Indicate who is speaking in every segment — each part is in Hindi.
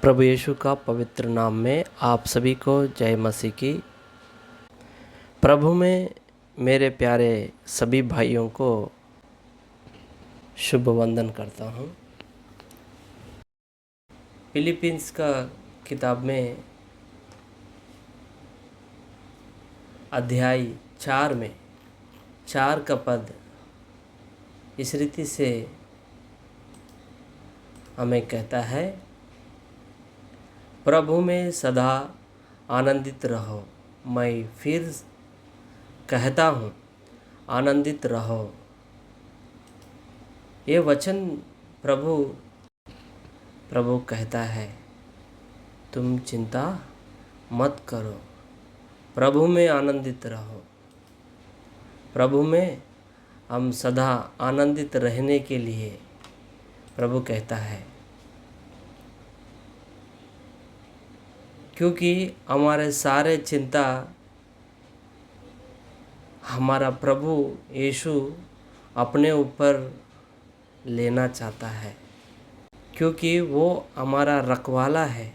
Speaker 1: प्रभु यीशु का पवित्र नाम में आप सभी को जय मसीह की। प्रभु में मेरे प्यारे सभी भाइयों को शुभ वंदन करता हूँ। फिलिपींस का किताब में अध्याय 4 में 4 का पद इस रीति से हमें कहता है, प्रभु में सदा आनंदित रहो। मैं फिर कहता हूँ, आनंदित रहो। ये वचन प्रभु कहता है, तुम चिंता मत करो, प्रभु में आनंदित रहो। प्रभु में हम सदा आनंदित रहने के लिए प्रभु कहता है, क्योंकि हमारे सारे चिंता हमारा प्रभु यीशु अपने ऊपर लेना चाहता है, क्योंकि वो हमारा रखवाला है।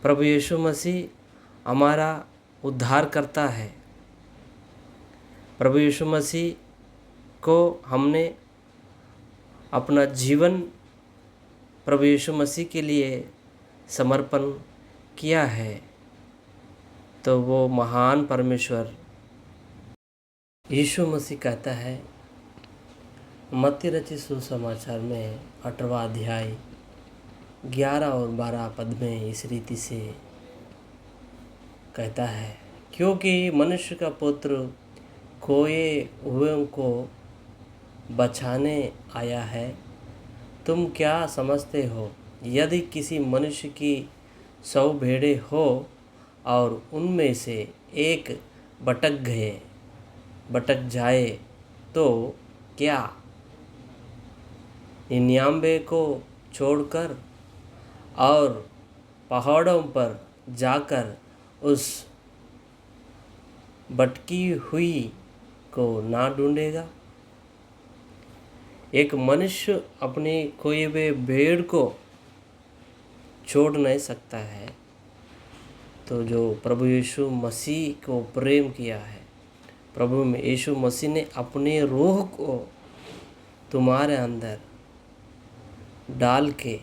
Speaker 1: प्रभु यीशु मसीह हमारा उद्धार करता है। प्रभु यीशु मसीह को हमने अपना जीवन प्रभु यीशु मसीह के लिए समर्पण किया है, तो वो महान परमेश्वर यीशु मसीह कहता है, मत्ती रचित सुसमाचार में 8वां अध्याय 11 और 12 पद में इस रीति से कहता है, क्योंकि मनुष्य का पुत्र खोए हुए को बचाने आया है। तुम क्या समझते हो, यदि किसी मनुष्य की 100 भेड़ें हो और उनमें से एक भटक जाए तो क्या 99 को छोड़कर और पहाड़ों पर जाकर उस भटकी हुई को ना ढूंढेगा? एक मनुष्य अपनी खोई हुई भेड़ को छोड़ नहीं सकता है, तो जो प्रभु यीशु मसीह को प्रेम किया है, प्रभु में यीशु मसीह ने अपने रूह को तुम्हारे अंदर डाल के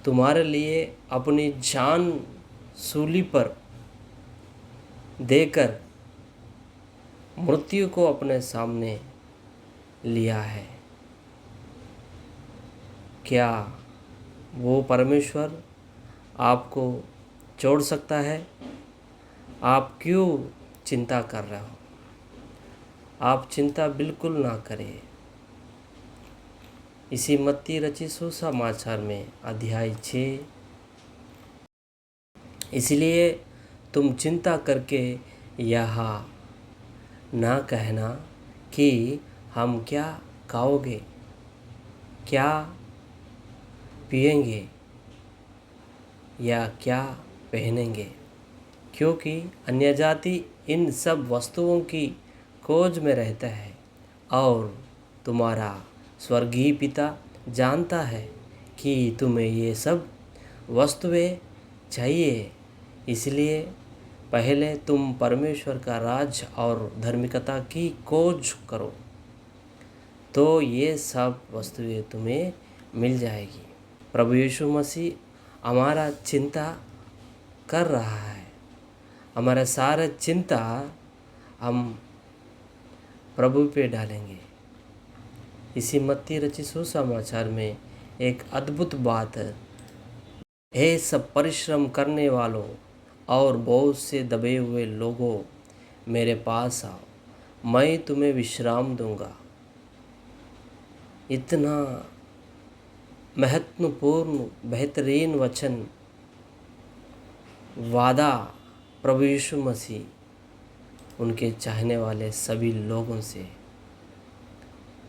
Speaker 1: तुम्हारे लिए अपनी जान सूली पर देकर मृत्यु को अपने सामने लिया है। क्या वो परमेश्वर आपको छोड़ सकता है? आप क्यों चिंता कर रहे हो? आप चिंता बिल्कुल ना करें। इसी मत्ती रचित सुसमाचार में अध्याय 6, इसलिए तुम चिंता करके यह ना कहना कि हम क्या खाओगे, क्या पिएंगे या क्या पहनेंगे, क्योंकि अन्यजाति इन सब वस्तुओं की खोज में रहता है, और तुम्हारा स्वर्गीय पिता जानता है कि तुम्हें ये सब वस्तुएं चाहिए। इसलिए पहले तुम परमेश्वर का राज और धार्मिकता की खोज करो, तो ये सब वस्तुएं तुम्हें मिल जाएगी। प्रभु यीशु मसीह हमारा चिंता कर रहा है। हमारा सारा चिंता हम प्रभु पे डालेंगे। इसी मत्ती रचित सुसमाचार में एक अद्भुत बात है, हे सब परिश्रम करने वालों और बहुत से दबे हुए लोगों, मेरे पास आओ, मैं तुम्हें विश्राम दूंगा। इतना महत्वपूर्ण बेहतरीन वचन वादा प्रभु यीशु मसीह उनके चाहने वाले सभी लोगों से,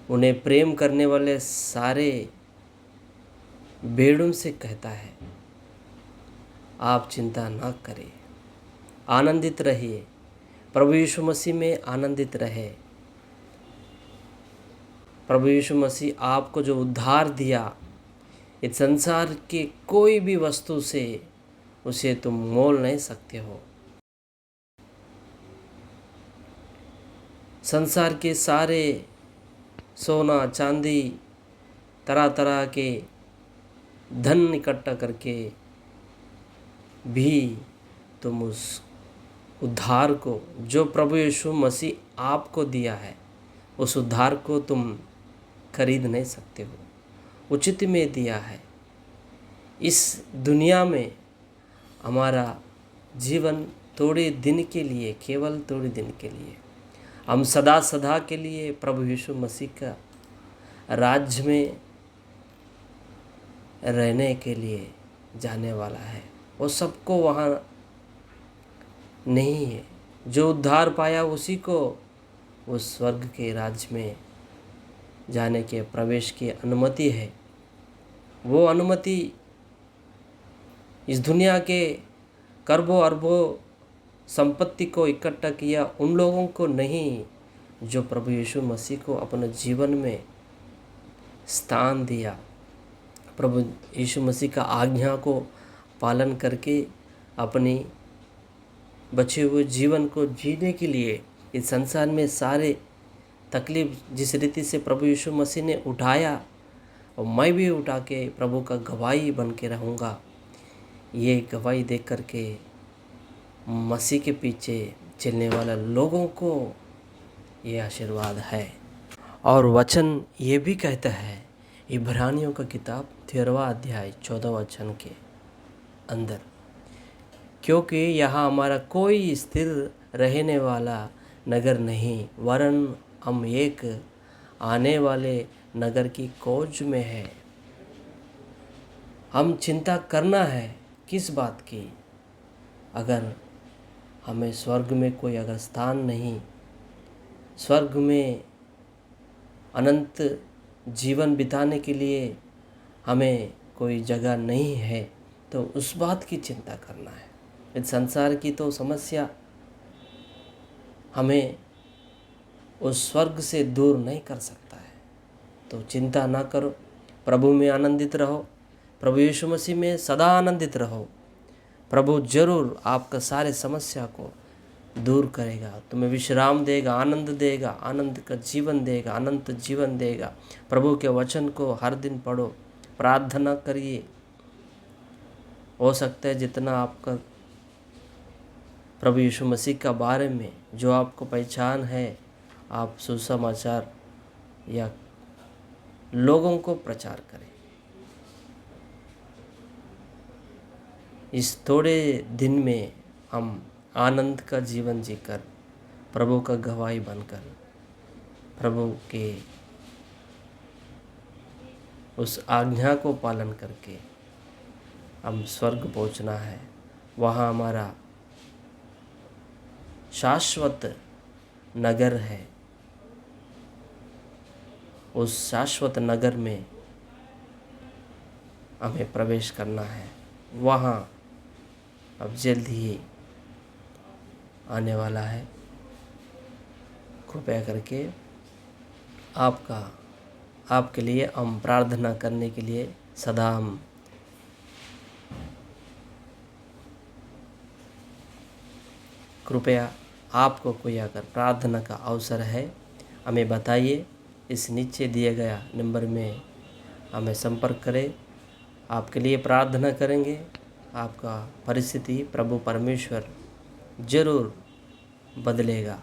Speaker 1: उन्हें प्रेम करने वाले सारे भेड़ों से कहता है, आप चिंता ना करें, आनंदित रहिए। प्रभु यीशु मसीह में आनंदित रहे। प्रभु यीशु मसीह आपको जो उद्धार दिया, इस संसार के कोई भी वस्तु से उसे तुम मोल नहीं सकते हो। संसार के सारे सोना चांदी तरह तरह के धन इकट्ठा करके भी तुम उस उद्धार को जो प्रभु यीशु मसीह आपको दिया है, उस उद्धार को तुम खरीद नहीं सकते हो। उचित में दिया है। इस दुनिया में हमारा जीवन थोड़े दिन के लिए, केवल थोड़े दिन के लिए, हम सदा सदा के लिए प्रभु यीशु मसीह का राज्य में रहने के लिए जाने वाला है। वो सबको वहाँ नहीं है। जो उद्धार पाया उसी को उस स्वर्ग के राज्य में जाने के प्रवेश की अनुमति है। वो अनुमति इस दुनिया के करोड़ों अरबों संपत्ति को इकट्ठा किया उन लोगों को नहीं, जो प्रभु यीशु मसीह को अपने जीवन में स्थान दिया, प्रभु यीशु मसीह का आज्ञा को पालन करके अपनी बचे हुए जीवन को जीने के लिए इस संसार में सारे तकलीफ जिस रीति से प्रभु यीशु मसीह ने उठाया, और मैं भी उठा के प्रभु का गवाही बन के रहूँगा। ये गवाही देख कर के मसीह के पीछे चलने वाला लोगों को ये आशीर्वाद है। और वचन ये भी कहता है, इब्रानियों का किताब 13वां अध्याय 14 वचन के अंदर, क्योंकि यहाँ हमारा कोई स्थिर रहने वाला नगर नहीं, वरन हम एक आने वाले नगर की खोज में है। हम चिंता करना है किस बात की? अगर हमें स्वर्ग में कोई अगर स्थान नहीं, स्वर्ग में अनंत जीवन बिताने के लिए हमें कोई जगह नहीं है, तो उस बात की चिंता करना है। इस संसार की तो समस्या हमें उस स्वर्ग से दूर नहीं कर सकता है। तो चिंता ना करो, प्रभु में आनंदित रहो, प्रभु यीशु मसीह में सदा आनंदित रहो। प्रभु जरूर आपका सारे समस्या को दूर करेगा, तुम्हें विश्राम देगा, आनंद देगा, आनंद का जीवन देगा, अनंत जीवन देगा। प्रभु के वचन को हर दिन पढ़ो, प्रार्थना करिए। हो सकता है जितना आपका प्रभु यीशु मसीह का बारे में जो आपको पहचान है, आप सुसमाचार या लोगों को प्रचार करें। इस थोड़े दिन में हम आनंद का जीवन जीकर, प्रभु का गवाही बनकर, प्रभु के उस आज्ञा को पालन करके हम स्वर्ग पहुंचना है। वहाँ हमारा शाश्वत नगर है। उस शाश्वत नगर में हमें प्रवेश करना है। वहाँ अब जल्द ही आने वाला है। कृपया करके आपके लिए हम प्रार्थना करने के लिए सदा हम कृपया आपको कोई अगर प्रार्थना का अवसर है, हमें बताइए। इस नीचे दिए गया नंबर में हमें संपर्क करें। आपके लिए प्रार्थना करेंगे। आपका परिस्थिति प्रभु परमेश्वर जरूर बदलेगा।